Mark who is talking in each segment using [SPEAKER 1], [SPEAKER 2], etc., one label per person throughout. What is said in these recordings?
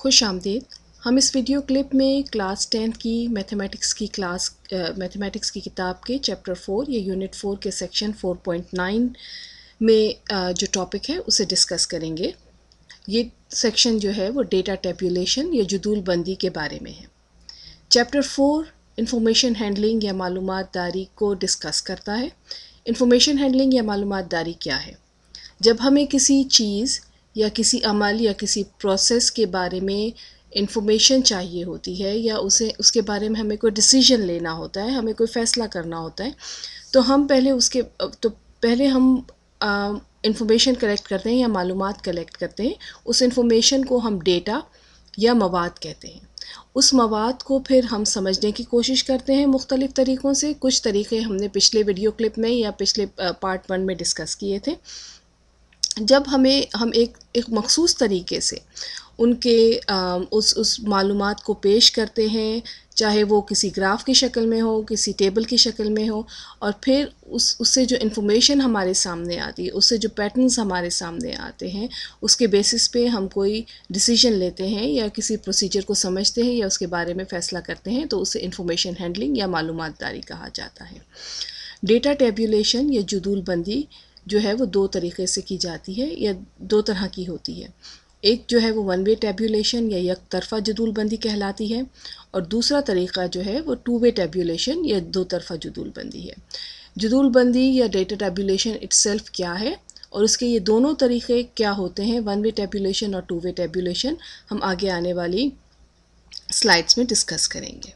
[SPEAKER 1] خوش آمدید. ہم اس ویڈیو کلپ میں کلاس 10 کی میتھمیٹکس کی کتاب کے چیپٹر 4 یا یونٹ 4 کے سیکشن 4.9 میں جو ٹاپک ہے اسے ڈسکس کریں گے. یہ سیکشن جو ہے وہ ڈیٹا ٹیبولیشن یا جدول بندی کے بارے میں ہے. چیپٹر 4 انفارمیشن ہینڈلنگ یا معلومات داری کو ڈسکس کرتا ہے. انفارمیشن ہینڈلنگ یا معلومات داری کیا ہے؟ جب ہمیں کسی چیز یا کسی عمل یا کسی پروسیس کے بارے میں انفارمیشن چاہیے ہوتی ہے یا اس کے بارے میں ہمیں کوئی ڈیسیژن لینا ہوتا ہے، ہمیں کوئی فیصلہ کرنا ہوتا ہے، تو ہم پہلے ہم انفارمیشن کلیکٹ کرتے ہیں یا معلومات کلیکٹ کرتے ہیں. اس انفارمیشن کو ہم ڈیٹا یا مواد کہتے ہیں. اس مواد کو پھر ہم سمجھنے کی کوشش کرتے ہیں مختلف طریقوں سے. کچھ طریقے ہم نے پچھلے ویڈیو کلپ میں یا پچھلے پارٹ 1 میں ڈسکس کیے تھے. جب ہم ایک مخصوص طریقے سے ان کے اس معلومات کو پیش کرتے ہیں، چاہے وہ کسی گراف کی شکل میں ہو، کسی ٹیبل کی شکل میں ہو، اور پھر اس سے جو انفارمیشن ہمارے سامنے آتی ہے، اس سے جو پیٹرنز ہمارے سامنے آتے ہیں، اس کے بیسس پہ ہم کوئی ڈیسیژن لیتے ہیں یا کسی پروسیجر کو سمجھتے ہیں یا اس کے بارے میں فیصلہ کرتے ہیں، تو اسے انفارمیشن ہینڈلنگ یا معلومات داری کہا جاتا ہے. ڈیٹا ٹیبولیشن یا جدول بندی جو ہے وہ 2 طریقے سے کی جاتی ہے یا 2 طرح کی ہوتی ہے. ایک جو ہے وہ ون وے ٹیبولیشن یا یک طرفہ جدول بندی کہلاتی ہے، اور دوسرا طریقہ جو ہے وہ 2 وے ٹیبولیشن یا 2 طرفہ جدول بندی ہے. جدول بندی یا ڈیٹا ٹیبولیشن اٹ سیلف کیا ہے اور اس کے یہ دونوں طریقے کیا ہوتے ہیں، ون وے ٹیبولیشن اور 2 وے ٹیبولیشن، ہم آگے آنے والی سلائڈز میں ڈسکس کریں گے.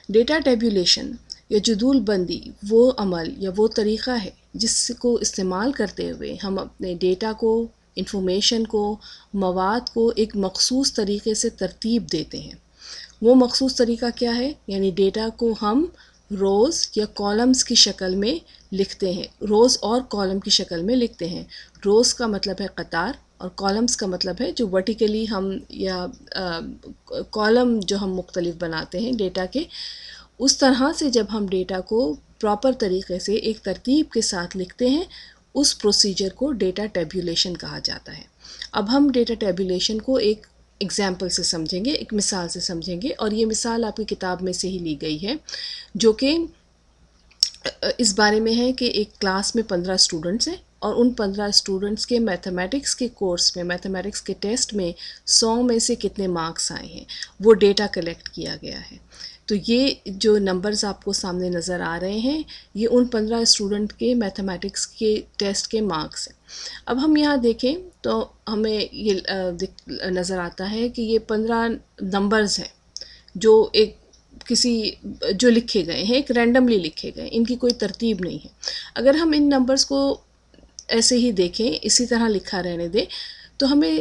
[SPEAKER 1] ڈیٹا ٹیبولیشن یا جدول بندی وہ عمل یا وہ طریقہ ہے جس کو استعمال کرتے ہوئے ہم اپنے ڈیٹا کو، انفارمیشن کو، مواد کو ایک مخصوص طریقے سے ترتیب دیتے ہیں. وہ مخصوص طریقہ کیا ہے؟ یعنی ڈیٹا کو ہم روز یا کالمز کی شکل میں لکھتے ہیں، روز اور کالم کی شکل میں لکھتے ہیں. روز کا مطلب ہے قطار، اور کالمز کا مطلب ہے جو ورٹیکلی ہم یا کالم جو ہم مختلف بناتے ہیں ڈیٹا کے. اس طرح سے جب ہم ڈیٹا کو پراپر طریقے سے ایک ترتیب کے ساتھ لکھتے ہیں، اس پروسیجر کو ڈیٹا ٹیبولیشن کہا جاتا ہے. اب ہم ڈیٹا ٹیبولیشن کو ایک ایگزامپل سے سمجھیں گے، ایک مثال سے سمجھیں گے، اور یہ مثال آپ کی کتاب میں سے ہی لی گئی ہے، جو کہ اس بارے میں ہے کہ ایک کلاس میں 15 اسٹوڈنٹس ہیں، اور ان 15 اسٹوڈنٹس کے میتھمیٹکس کے کورس میں، میتھمیٹکس کے ٹیسٹ میں 100 میں سے کتنے مارکس آئے ہیں، وہ ڈیٹا کلیکٹ کیا گیا ہے. تو یہ جو نمبرز آپ کو سامنے نظر آ رہے ہیں، یہ ان 15 اسٹوڈنٹ کے میتھمیٹکس کے ٹیسٹ کے مارکس ہیں. اب ہم یہاں دیکھیں تو ہمیں یہ نظر آتا ہے کہ یہ 15 نمبرز ہیں جو لکھے گئے ہیں، ایک رینڈملی لکھے گئے، ان کی کوئی ترتیب نہیں ہے. اگر ہم ان نمبرز کو ایسے ہی دیکھیں، اسی طرح لکھا رہنے دیں، تو ہمیں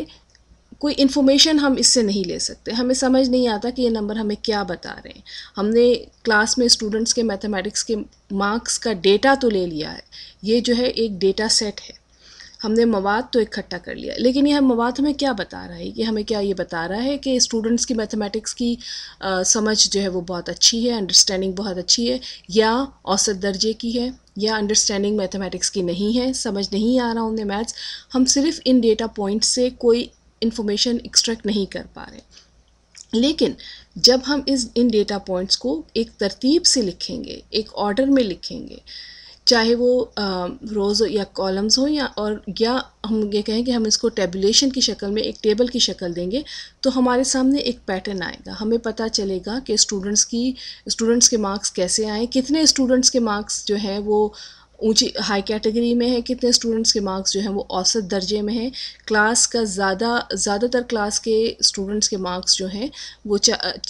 [SPEAKER 1] کوئی انفارمیشن ہم اس سے نہیں لے سکتے. ہمیں سمجھ نہیں آتا کہ یہ نمبر ہمیں کیا بتا رہے ہیں. ہم نے کلاس میں اسٹوڈنٹس کے میتھمیٹکس کے مارکس کا ڈیٹا تو لے لیا ہے، یہ جو ہے ایک ڈیٹا سیٹ ہے، ہم نے مواد تو اکٹھا کر لیا، لیکن یہ مواد ہمیں کیا بتا رہا ہے؟ ہمیں کیا یہ بتا رہا ہے کہ اسٹوڈنٹس کی میتھمیٹکس کی سمجھ جو ہے وہ بہت اچھی ہے، انڈرسٹینڈنگ بہت اچھی ہے، یا اوسط درجے کی ہے، یا انڈرسٹینڈنگ میتھمیٹکس کی نہیں ہے، سمجھ نہیں آ رہا انہیں میتھس. ہم صرف ان ڈیٹا پوائنٹس سے کوئی انفارمیشن ایکسٹریکٹ نہیں کر پا رہے. لیکن جب ہم ان ڈیٹا پوائنٹس کو ایک ترتیب سے لکھیں گے، ایک آرڈر میں لکھیں گے، چاہے وہ روز یا کالمز ہوں یا ہم یہ کہیں کہ ہم اس کو ٹیبولیشن کی شکل میں ایک ٹیبل کی شکل دیں گے، تو ہمارے سامنے ایک پیٹرن آئے گا. ہمیں پتہ چلے گا کہ اسٹوڈنٹس کے مارکس کیسے آئیں، کتنے اسٹوڈنٹس کے مارکس جو ہیں وہ اونچی ہائی کیٹیگری میں ہے، کتنے اسٹوڈنٹس کے مارکس جو ہیں وہ اوسط درجے میں ہیں. کلاس کا زیادہ تر کلاس کے اسٹوڈنٹس کے مارکس جو ہیں وہ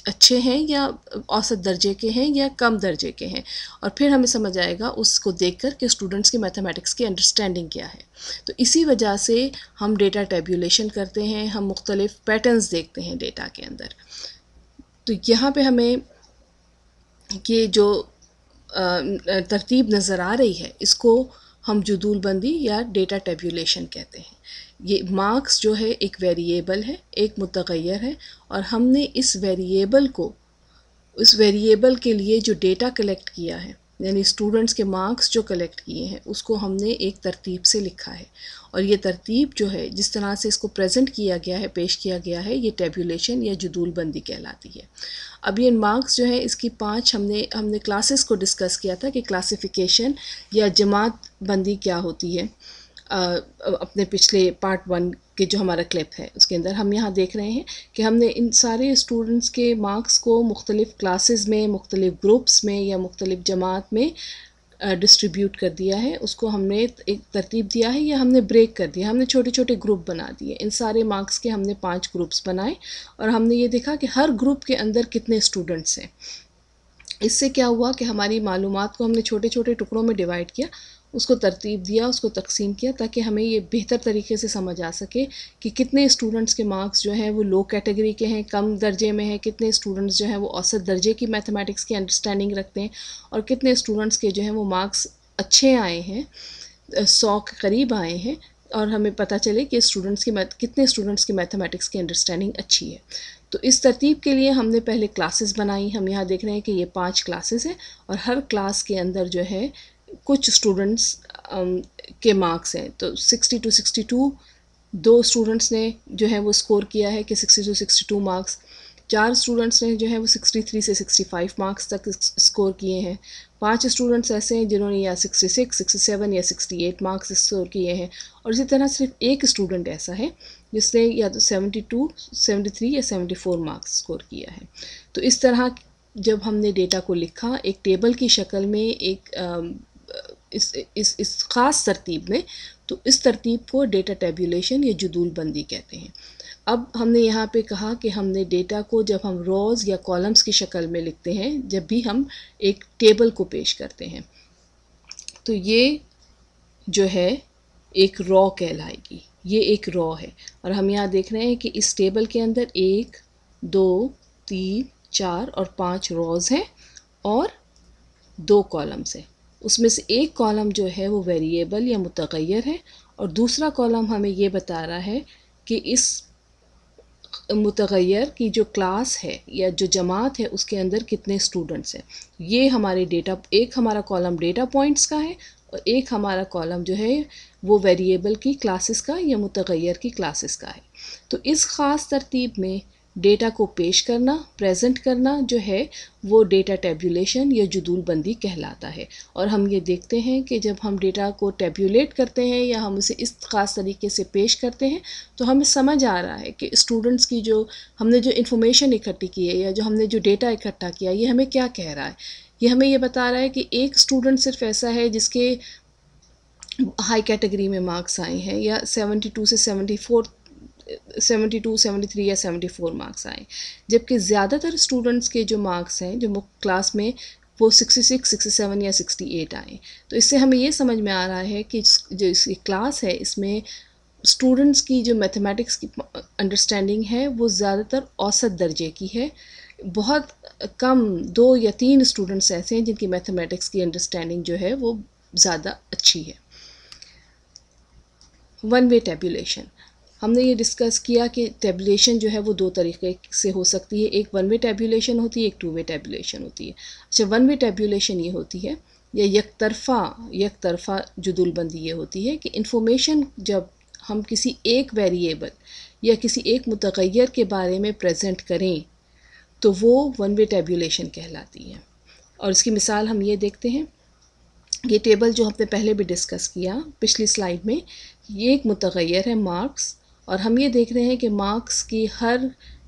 [SPEAKER 1] اچھے ہیں یا اوسط درجے کے ہیں یا کم درجے کے ہیں، اور پھر ہمیں سمجھ آئے گا اس کو دیکھ کر کہ اسٹوڈنٹس کی میتھمیٹکس کی انڈرسٹینڈنگ کیا ہے. تو اسی وجہ سے ہم ڈیٹا ٹیبولیشن کرتے ہیں، ہم مختلف پیٹرنز دیکھتے ہیں ڈیٹا کے اندر. تو یہاں پہ ہمیں یہ جو ترتیب نظر آ رہی ہے، اس کو ہم جدول بندی یا ڈیٹا ٹیبولیشن کہتے ہیں. یہ مارکس جو ہے ایک ویریبل ہے، ایک متغیر ہے، اور ہم نے اس ویریبل کے لیے جو ڈیٹا کلیکٹ کیا ہے یعنی اسٹوڈنٹس کے مارکس جو کلیکٹ کیے ہیں اس کو ہم نے ایک ترتیب سے لکھا ہے، اور یہ ترتیب جو ہے جس طرح سے اس کو پریزنٹ کیا گیا ہے، پیش کیا گیا ہے، یہ ٹیبولیشن یا جدول بندی کہلاتی ہے۔ اب یہ مارکس جو ہے اس کی 5 ہم نے کلاسز کو ڈسکس کیا تھا کہ کلاسیفیکیشن یا جماعت بندی کیا ہوتی ہے۔ اپنے پچھلے پارٹ 1 کے جو ہمارا کلپ ہے اس کے اندر ہم یہاں دیکھ رہے ہیں کہ ہم نے ان سارے اسٹوڈنٹس کے مارکس کو مختلف کلاسز میں، مختلف گروپس میں یا مختلف جماعت میں ڈسٹریبیوٹ کر دیا ہے، اس کو ہم نے ایک ترتیب دیا ہے یا ہم نے بریک کر دیا، ہم نے چھوٹے چھوٹے گروپ بنا دیے۔ ان سارے مارکس کے ہم نے 5 گروپس بنائے اور ہم نے یہ دیکھا کہ ہر گروپ کے اندر کتنے اسٹوڈنٹس ہیں۔ اس سے کیا ہوا کہ ہماری معلومات کو ہم نے چھوٹے چھوٹے ٹکڑوں میں ڈیوائڈ کیا، اس کو ترتیب دیا، اس کو تقسیم کیا، تاکہ ہمیں یہ بہتر طریقے سے سمجھ آ سکے کہ کتنے اسٹوڈنٹس کے مارکس جو ہیں وہ لو کیٹیگری کے ہیں، کم درجے میں ہیں، کتنے اسٹوڈنٹس جو ہیں وہ اوسط درجے کی میتھمیٹکس کی انڈرسٹینڈنگ رکھتے ہیں، اور کتنے اسٹوڈنٹس کے جو ہیں وہ مارکس اچھے آئے ہیں، 100 کے قریب آئے ہیں، اور ہمیں پتہ چلے کہ کتنے اسٹوڈنٹس کی میتھمیٹکس کی انڈرسٹینڈنگ اچھی ہے۔ تو اس ترتیب کے لیے ہم نے پہلے کلاسز بنائی۔ ہم یہاں دیکھ رہے ہیں کہ یہ 5 کلاسز ہیں، اور ہر کلاس کے اندر جو ہے کچھ اسٹوڈنٹس کے مارکس ہیں۔ تو 60 to 62 2 اسٹوڈنٹس نے جو ہے وہ اسکور کیا ہے کہ 60 to 62 مارکس، 4 اسٹوڈنٹس نے جو ہے وہ 63 سے 65 مارکس تک اسکور کیے ہیں، 5 اسٹوڈنٹس ایسے ہیں جنہوں نے یا 66 67 یا 68 مارکس اسکور کیے ہیں، اور اسی طرح صرف ایک اسٹوڈنٹ ایسا ہے جس نے یا تو 72 73 یا 74 مارکس اسکور کیا ہے۔ تو اس طرح جب ہم نے ڈیٹا کو لکھا ایک ٹیبل کی شکل میں، ایک اس خاص ترتیب میں، تو اس ترتیب کو ڈیٹا ٹیبولیشن یا جدول بندی کہتے ہیں۔ اب ہم نے یہاں پہ کہا کہ ہم نے ڈیٹا کو جب ہم روز یا کالمز کی شکل میں لکھتے ہیں، جب بھی ہم ایک ٹیبل کو پیش کرتے ہیں، تو یہ جو ہے ایک رو کہلائے گی، یہ ایک رو ہے، اور ہم یہاں دیکھ رہے ہیں کہ اس ٹیبل کے اندر 1 2 3 4 اور 5 روز ہیں اور 2 کالمز ہیں۔ اس میں سے ایک کالم جو ہے وہ ویریبل یا متغیر ہے، اور دوسرا کالم ہمیں یہ بتا رہا ہے کہ اس متغیر کی جو کلاس ہے یا جو جماعت ہے اس کے اندر کتنے اسٹوڈنٹس ہیں۔ یہ ہمارے ڈیٹا، ایک ہمارا کالم ڈیٹا پوائنٹس کا ہے اور ایک ہمارا کالم جو ہے وہ ویریبل کی کلاسز کا یا متغیر کی کلاسز کا ہے۔ تو اس خاص ترتیب میں ڈیٹا کو پیش کرنا، پریزنٹ کرنا جو ہے وہ ڈیٹا ٹیبولیشن یا جدول بندی کہلاتا ہے۔ اور ہم یہ دیکھتے ہیں کہ جب ہم ڈیٹا کو ٹیبولیٹ کرتے ہیں یا ہم اسے اس خاص طریقے سے پیش کرتے ہیں تو ہمیں سمجھ آ رہا ہے کہ اسٹوڈنٹس کی جو ہم نے جو انفارمیشن اکٹھی کی ہے یا جو ہم نے جو ڈیٹا اکٹھا کیا یہ ہمیں کیا کہہ رہا ہے۔ یہ ہمیں یہ بتا رہا ہے کہ ایک اسٹوڈنٹ صرف ایسا ہے جس کے ہائی کیٹیگری میں مارکس آئے ہیں، یا 72 سے 74 72 73 یا 74 مارکس آئیں، جبکہ زیادہ تر اسٹوڈنٹس کے جو مارکس ہیں جو کلاس میں وہ 66 67 یا 68 آئیں۔ تو اس سے ہمیں یہ سمجھ میں آ رہا ہے کہ جو اس کی کلاس ہے اس میں اسٹوڈنٹس کی جو میتھمیٹکس کی انڈرسٹینڈنگ ہے وہ زیادہ تر اوسط درجے کی ہے۔ بہت کم 2 یا 3 اسٹوڈنٹس ایسے ہیں جن کی میتھمیٹکس کی انڈرسٹینڈنگ جو ہے وہ زیادہ اچھی ہے۔ ون وے ٹیبولیشن، ہم نے یہ ڈسکس کیا کہ ٹیبولیشن جو ہے وہ 2 طریقے سے ہو سکتی ہے، ایک ون وے ٹیبولیشن ہوتی ہے، ایک 2 وے ٹیبولیشن ہوتی ہے۔ اچھا، ون وے ٹیبولیشن یہ ہوتی ہے یا یک طرفہ جدول بندی یہ ہوتی ہے کہ انفارمیشن جب ہم کسی ایک ویریبل یا کسی ایک متغیر کے بارے میں پریزنٹ کریں تو وہ ون وے ٹیبولیشن کہلاتی ہے۔ اور اس کی مثال ہم یہ دیکھتے ہیں، یہ ٹیبل جو ہم نے پہلے بھی ڈسکس کیا پچھلی سلائیڈ میں، یہ ایک متغیر ہے مارکس، اور ہم یہ دیکھ رہے ہیں کہ مارکس کی ہر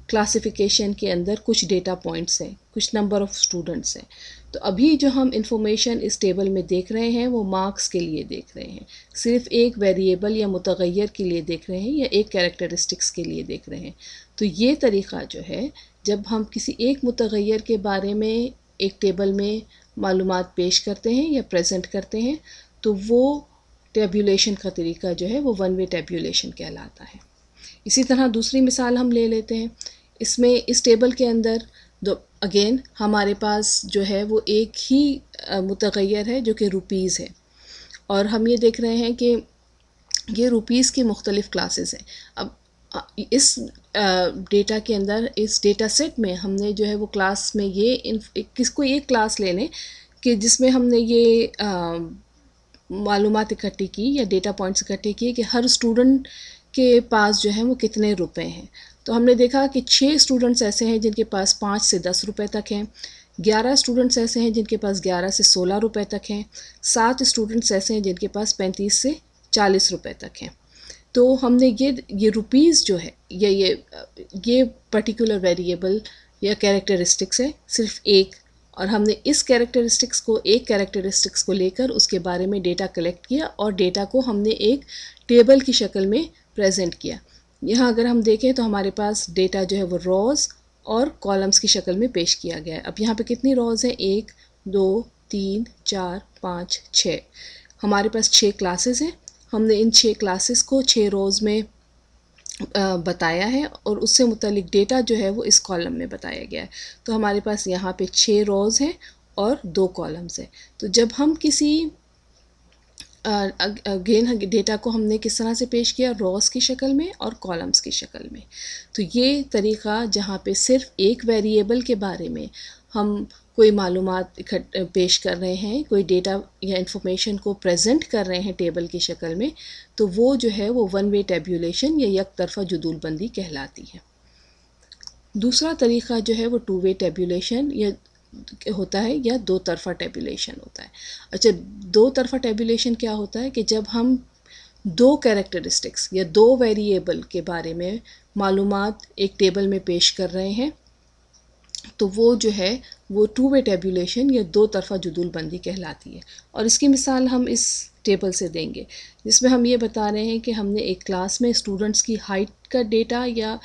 [SPEAKER 1] کلاسیفیکیشن کے اندر کچھ ڈیٹا پوائنٹس ہیں، کچھ نمبر آف اسٹوڈنٹس ہیں۔ تو ابھی جو ہم انفارمیشن اس ٹیبل میں دیکھ رہے ہیں وہ مارکس کے لیے دیکھ رہے ہیں، صرف ایک ویریبل یا متغیر کے لیے دیکھ رہے ہیں یا ایک کیریکٹرسٹکس کے لیے دیکھ رہے ہیں۔ تو یہ طریقہ جو ہے جب ہم کسی ایک متغیر کے بارے میں ایک ٹیبل میں معلومات پیش کرتے ہیں یا پریزنٹ کرتے ہیں تو وہ ٹیبولیشن کا طریقہ جو ہے وہ ون وے ٹیبولیشن کہلاتا ہے۔ اسی طرح دوسری مثال ہم لے لیتے ہیں، اس میں اس ٹیبل کے اندر اگین ہمارے پاس جو ہے وہ ایک ہی متغیر ہے جو کہ روپیز ہے، اور ہم یہ دیکھ رہے ہیں کہ یہ روپیز کی مختلف کلاسز ہیں۔ اب اس ڈیٹا کے اندر، اس ڈیٹا سیٹ میں ہم نے جو ہے وہ کلاس میں یہ کس کو ایک کلاس لے لیں کہ جس میں ہم نے یہ معلومات اکٹھی کی یا ڈیٹا پوائنٹس اکٹھے کیے کہ ہر اسٹوڈنٹ کے پاس جو ہے وہ کتنے روپے ہیں. تو ہم نے دیکھا کہ 6 اسٹوڈنٹس ایسے ہیں جن کے پاس 5 سے 10 روپے تک ہیں، 11 اسٹوڈنٹس ایسے ہیں جن کے پاس 11 سے 16 روپے تک ہیں، 7 اسٹوڈنٹس ایسے ہیں جن کے پاس 35 سے 40 روپے تک ہیں. تو ہم نے یہ روپیز جو ہے یہ پرٹیکولر ویریبل یا کیریکٹرسٹکس ہے صرف ایک، اور ہم نے اس کیریکٹرسٹکس کو لے کر اس کے بارے میں ڈیٹا کلیکٹ کیا اور ڈیٹا کو ہم نے ایک ٹیبل کی شکل میں پریزنٹ کیا. یہاں اگر ہم دیکھیں تو ہمارے پاس ڈیٹا جو ہے وہ روز اور کالمز کی شکل میں پیش کیا گیا ہے. اب یہاں پہ کتنی روز ہیں؟ 1 2 3 4 5 6. ہمارے پاس 6 کلاسز ہیں. ہم نے ان 6 کلاسز کو 6 روز میں بتایا ہے اور اس سے متعلق ڈیٹا جو ہے وہ اس کالم میں بتایا گیا ہے. تو ہمارے پاس یہاں پہ 6 روز ہیں اور 2 کالمز ہیں. تو جب ہم کسی اگین ڈیٹا کو ہم نے کس طرح سے پیش کیا؟ روز کی شکل میں اور کالمز کی شکل میں. تو یہ طریقہ جہاں پہ صرف ایک ویریبل کے بارے میں ہم کوئی معلومات پیش کر رہے ہیں، کوئی ڈیٹا یا انفارمیشن کو پریزنٹ کر رہے ہیں ٹیبل کی شکل میں، تو وہ جو ہے وہ ون وے ٹیبولیشن یا یک طرفہ جدول بندی کہلاتی ہے. دوسرا طریقہ جو ہے وہ ٹو وے ٹیبولیشن یا ہوتا ہے یا دو طرفہ ٹیبولیشن ہوتا ہے. اچھا، دو طرفہ ٹیبولیشن کیا ہوتا ہے کہ جب ہم دو کیریکٹرسٹکس یا دو ویریبل کے بارے میں معلومات ایک ٹیبل میں پیش کر رہے ہیں تو وہ جو ہے وہ ٹو وے ٹیبولیشن یا دو طرفہ جدول بندی کہلاتی ہے. اور اس کی مثال ہم اس ٹیبل سے دیں گے جس میں ہم یہ بتا رہے ہیں کہ ہم نے ایک کلاس میں اسٹوڈنٹس کی ہائٹ کا ڈیٹا یا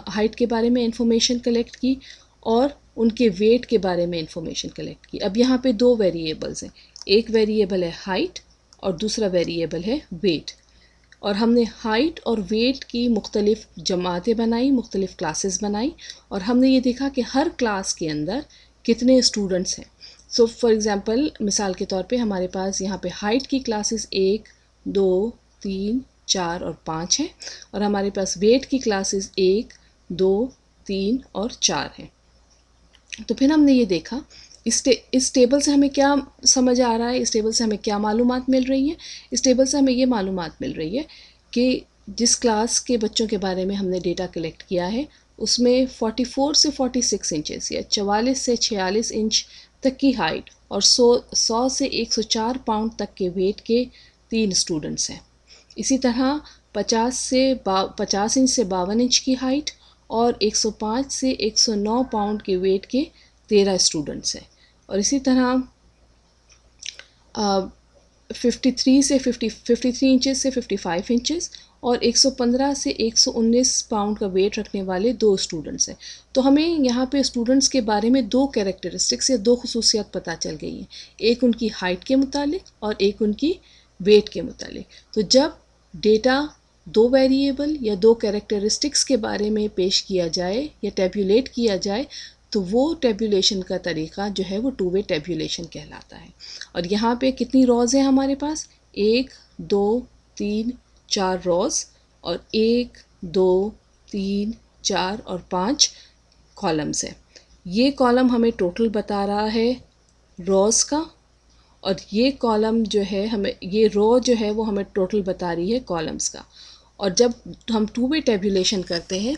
[SPEAKER 1] ہائٹ کے بارے میں انفارمیشن کلیکٹ کی اور ان کے ویٹ کے بارے میں انفارمیشن کلیکٹ کی. اب یہاں پہ دو ویریبلز ہیں، ایک ویریبل ہے ہائٹ اور دوسرا ویریبل ہے ویٹ. اور ہم نے ہائٹ اور ویٹ کی مختلف جماعتیں بنائی، مختلف کلاسز بنائی، اور ہم نے یہ دیکھا کہ ہر کلاس کے اندر کتنے اسٹوڈنٹس ہیں. سو فار ایگزامپل، مثال کے طور پہ ہمارے پاس یہاں پہ ہائٹ کی کلاسز 1 2 3 4 اور 5 ہیں، اور ہمارے پاس ویٹ کی کلاسز 1 2 3 اور 4 ہیں. تو پھر ہم نے یہ دیکھا اس ٹیبل سے ہمیں کیا سمجھ آ رہا ہے، اس ٹیبل سے ہمیں کیا معلومات مل رہی ہے؟ اس ٹیبل سے ہمیں یہ معلومات مل رہی ہے کہ جس کلاس کے بچوں کے بارے میں ہم نے ڈیٹا کلیکٹ کیا ہے اس میں 44 سے 46 انچز یا 44 سے 46 انچ تک کی ہائٹ اور 100 سے 104 پاؤنڈ تک کے ویٹ کے 3 اسٹوڈنٹس ہیں. اسی طرح 50 انچ سے 52 انچ کی ہائٹ اور 105 سے 109 پاؤنڈ کے ویٹ کے 13 اسٹوڈنٹس ہیں. اور اسی طرح 53 انچز سے 55 انچز اور 115 سے 119 پاؤنڈ کا ویٹ رکھنے والے 2 اسٹوڈنٹس ہیں. تو ہمیں یہاں پہ اسٹوڈنٹس کے بارے میں 2 کیریکٹرسٹکس یا 2 خصوصیات پتہ چل گئی ہیں، ایک ان کی ہائٹ کے متعلق اور ایک ان کی ویٹ کے متعلق. تو جب ڈیٹا 2 ویریبل یا 2 کیریکٹرسٹکس کے بارے میں پیش کیا جائے یا ٹیبولیٹ کیا جائے تو وہ ٹیبولیشن کا طریقہ جو ہے وہ ٹو وے ٹیبولیشن کہلاتا ہے. اور یہاں پہ کتنی روز ہیں ہمارے پاس؟ 1 2 3 4 روز اور 1 2 3 4 اور 5 کالمز ہیں. یہ کالم ہمیں ٹوٹل بتا رہا ہے روز کا، اور یہ کالم جو ہے یہ رو جو ہے وہ ہمیں ٹوٹل بتا رہی ہے کالمز کا. اور جب ہم ٹو وے ٹیبولیشن کرتے ہیں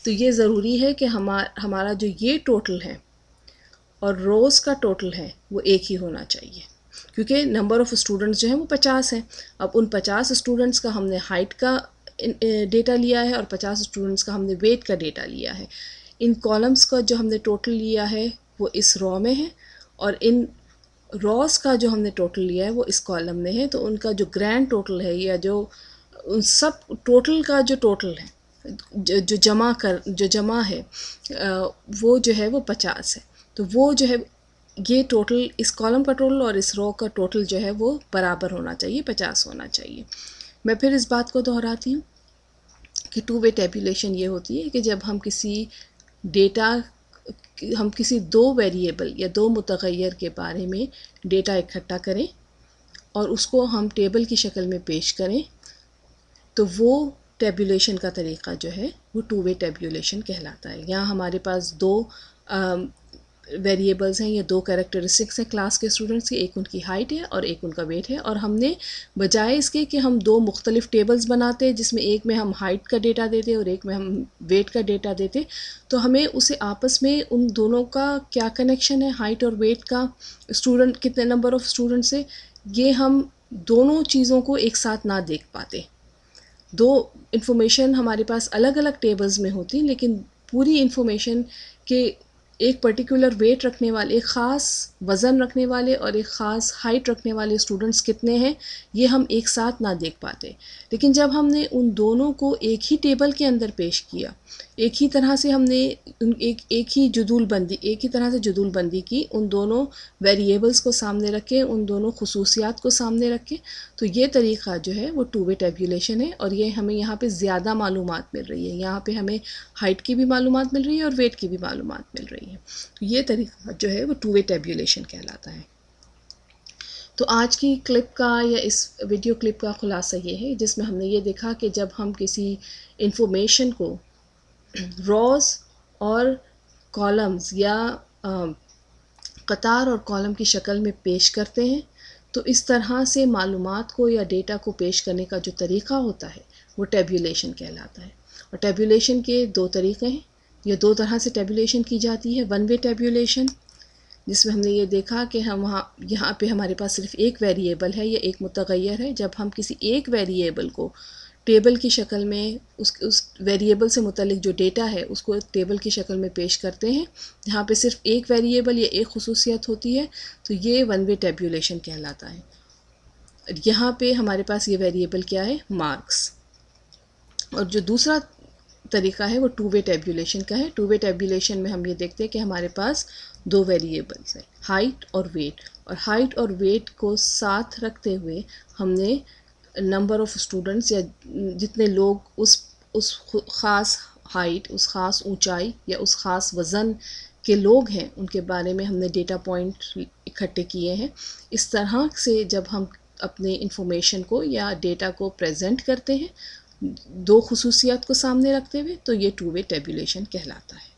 [SPEAKER 1] تو یہ ضروری ہے کہ ہمارا جو یہ ٹوٹل ہے اور روز کا ٹوٹل ہے وہ ایک ہی ہونا چاہیے، کیونکہ نمبر آف اسٹوڈنٹس جو ہیں وہ 50 ہیں. اب ان 50 اسٹوڈنٹس کا ہم نے ہائٹ کا ڈیٹا لیا ہے اور 50 اسٹوڈنٹس کا ہم نے ویٹ کا ڈیٹا لیا ہے. ان کالمز کا جو ہم نے ٹوٹل لیا ہے وہ اس رو میں ہے، اور ان روز کا جو ہم نے ٹوٹل لیا ہے وہ اس کالم میں ہے. تو ان کا جو گرینڈ ٹوٹل ہے یا جو سب ٹوٹل کا جو ٹوٹل ہے جو جمع ہے وہ جو ہے وہ 50 ہے. تو وہ جو ہے یہ ٹوٹل اس کالم کا ٹوٹل اور اس رو کا ٹوٹل جو ہے وہ برابر ہونا چاہیے، 50 ہونا چاہیے. میں پھر اس بات کو دہراتی ہوں کہ ٹو وے ٹیبولیشن یہ ہوتی ہے کہ جب ہم کسی 2 ویریبل یا 2 متغیر کے بارے میں ڈیٹا اکٹھا کریں اور اس کو ہم ٹیبل کی شکل میں پیش کریں تو وہ ٹیبولیشن کا طریقہ جو ہے وہ ٹو وے ٹیبولیشن کہلاتا ہے. یہاں ہمارے پاس 2 ویریبلز ہیں یا دو کریکٹرسٹکس ہیں کلاس کے اسٹوڈنٹس کی، ایک ان کی ہائٹ ہے اور ایک ان کا ویٹ ہے، اور ہم نے بجائے اس کے کہ ہم دو مختلف ٹیبلز بناتے جس میں ایک میں ہم ہائٹ کا ڈیٹا دیتے اور ایک میں ہم ویٹ کا ڈیٹا دیتے، تو ہمیں اسے آپس میں ان دونوں کا کیا کنیکشن ہے، ہائٹ اور ویٹ کا، اسٹوڈنٹ کتنے نمبر آف اسٹوڈنٹس سے، یہ ہم دونوں چیزوں کو ایک ساتھ نہ دیکھ پاتے. دو انفارمیشن ہمارے پاس الگ الگ ٹیبلز میں ہوتی، لیکن پوری انفارمیشن کہ ایک پرٹیکولر ویٹ رکھنے والے، ایک خاص وزن رکھنے والے اور ایک خاص ہائٹ رکھنے والے اسٹوڈنٹس کتنے ہیں، یہ ہم ایک ساتھ نہ دیکھ پاتے. لیکن جب ہم نے ان دونوں کو ایک ہی ٹیبل کے اندر پیش کیا، ایک ہی طرح سے ہم نے ایک ہی طرح سے جدول بندی کی، ان دونوں ویریبلز کو سامنے رکھے، ان دونوں خصوصیات کو سامنے رکھے، تو یہ طریقہ جو ہے وہ ٹو وے ٹیبولیشن ہے، اور یہ ہمیں یہاں پہ زیادہ معلومات مل رہی ہے. یہاں پہ ہمیں ہائٹ کی بھی معلومات مل رہی ہے اور ویٹ کی بھی معلومات مل رہی ہے. تو یہ طریقہ جو ہے وہ ٹو وے ٹیبولیشن کہلاتا ہے. تو آج کی کلپ کا یا اس ویڈیو کلپ کا خلاصہ یہ ہے، جس میں ہم نے یہ دیکھا کہ جب ہم کسی انفارمیشن کو روز اور کالمز یا قطار اور کالم کی شکل میں پیش کرتے ہیں، تو اس طرح سے معلومات کو یا ڈیٹا کو پیش کرنے کا جو طریقہ ہوتا ہے وہ ٹیبولیشن کہلاتا ہے. اور ٹیبولیشن کے دو طریقے ہیں، یا دو طرح سے ٹیبولیشن کی جاتی ہے. ون وے ٹیبولیشن، جس میں ہم نے یہ دیکھا کہ یہاں پہ ہمارے پاس صرف ایک ویریبل ہے یا ایک متغیر ہے. جب ہم کسی ایک ویریبل کو ٹیبل کی شکل میں اس ویریبل سے متعلق جو ڈیٹا ہے اس کو ٹیبل کی شکل میں پیش کرتے ہیں، جہاں پہ صرف ایک ویریبل یا ایک خصوصیت ہوتی ہے، تو یہ ون وے ٹیبولیشن کہلاتا ہے. یہاں پہ ہمارے پاس یہ ویریبل کیا ہے، مارکس. اور جو دوسرا طریقہ ہے وہ ٹو وے ٹیبولیشن کا ہے. ٹو وے ٹیبولیشن میں ہم یہ دیکھتے ہیں کہ ہمارے پاس دو ویریبلس ہیں، ہائٹ اور ویٹ، اور ہائٹ اور ویٹ کو ساتھ رکھتے ہوئے ہم نے نمبر آف اسٹوڈنٹس یا جتنے لوگ اس خاص ہائٹ، اس خاص اونچائی یا اس خاص وزن کے لوگ ہیں ان کے بارے میں ہم نے ڈیٹا پوائنٹ اکٹھے کیے ہیں. اس طرح سے جب ہم اپنے انفارمیشن کو یا ڈیٹا کو پریزنٹ کرتے ہیں دو خصوصیات کو سامنے رکھتے ہوئے، تو یہ ٹو وے ٹیبولیشن کہلاتا ہے.